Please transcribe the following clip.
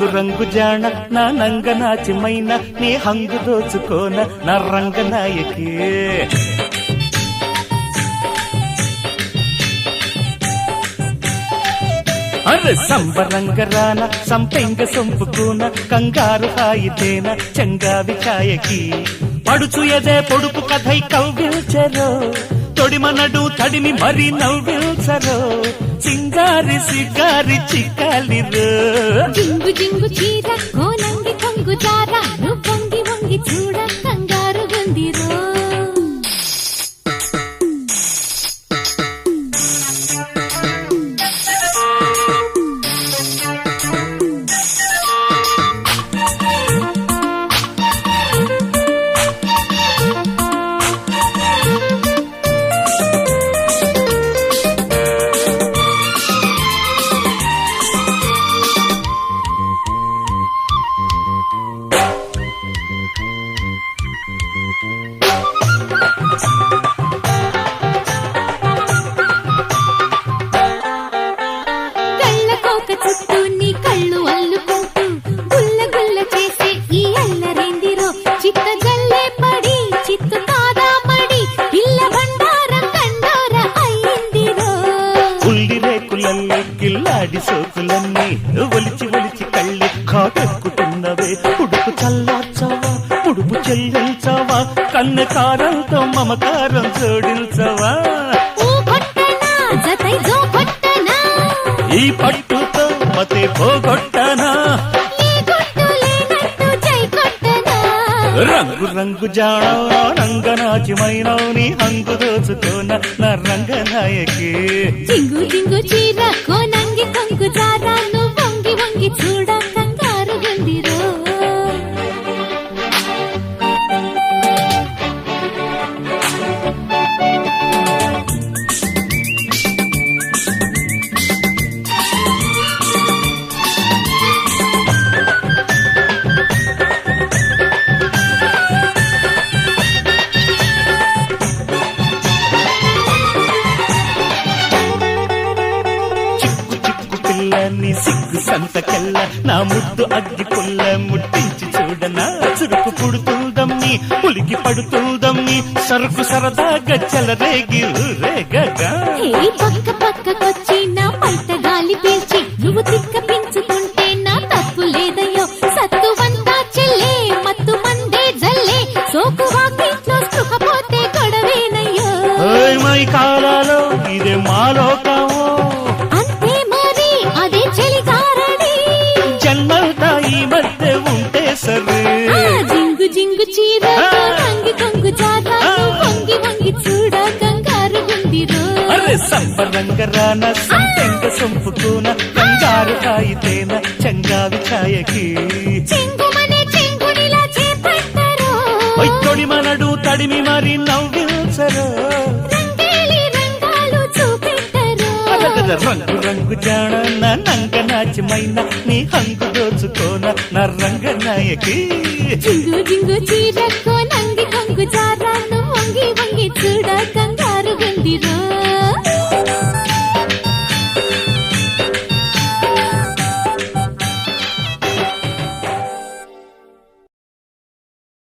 రంగు రంగు జాణ నా నంగ నాచిమైన నీ హంగు దోచుకోన నా రంగనాయకి అరే సంబరంగరాన సంపెంగ సొంపుకున కంగారు హాయితేన చంగావి ఛాయకి పడుచు ఎదే పొడుపు కథై కవ్విల్చెరో తొడిమనడు తడిమి మరి నవ్విల్చరో సింగారి సిగారి చిక్కాలిరో జింగు జింగు చీర కోనంగి కొంగు జార నువ్వు వంగి వంగి చూడ కంగారు గుందిరో చుట్టూ నీ కళ్ళు అల్లుకుంటూ గుల్ల గుల్ల చేసే ఈ అల్లరేందిరో చిత్త జల్లే పడి చిత్తు కాదా మడి పిల్ల బండారం కండోర అయ్యిందిరో ఉల్లి రేకులల్లే కిల్లాడి సోకులన్నీ ఒలిచి ఒలిచి కళ్ళి కాటెక్కుతున్నవే ఉడుపు చల్లార్చవా ఉడుపు చెల్లించవా కన్నె కారంతో మమకారం జోడించవా జతై జో కొట్టనా ఈ పట్టుతో మతే పోగొట్టనా రంగు రంగు జాణ రంగనాచిమైన నీ హంగు దోచుకోన నా రంగనాయకి జింగు జింగు చీర కోనంగి కొంగు జారా నువ్వు వంగి వంగి చూడ కంగారు గుందిరో నీ సిగ్గు సంతకెల్ల నా ముద్దు అగ్గి పుల్ల ముట్టించి చూడనా చురుకు పుడుతుందమ్మి పులికి పడుతుందమ్మి సరుకు సరదాగా చెలరేగి రేగగా పక్క పక్కకొచ్చి నా పైట గాలి పీల్చి నువ్వు తిక్క పించుకుంటే నా తప్పు లేదయ్యో సత్తువంతా చెల్లే మత్తు మందే జల్లే సోకు వాకిట్లో సుఖపోతే గొడవేనయ్యో మై కాలాలో ఇదే మాలోకమో జన్మల్తా ఈ మధ్య ఉంటే సరే జింగు జింగు చీర వంగి కొంగు జారా వంగి వంగి చూడ కంగారు గుందిరో అరే సంబరంగరాన సంపెంగ సొంపుకున కంగారు హాయితేన చంగావి ఛాయకి చెంగుమనే చెంగునిలా చేపట్టరో తొడిమనడు తడిమి మరి నవ్విల్చరో రంగు రంగు జాణ నా నంగ నాచిమైన నీ హంగు దోచుకోన నా రంగనాయకి జింగు జింగు చీర కోనంగి కొంగు జారా నువ్వు వంగి వంగి చూడ కంగారు గుందిరో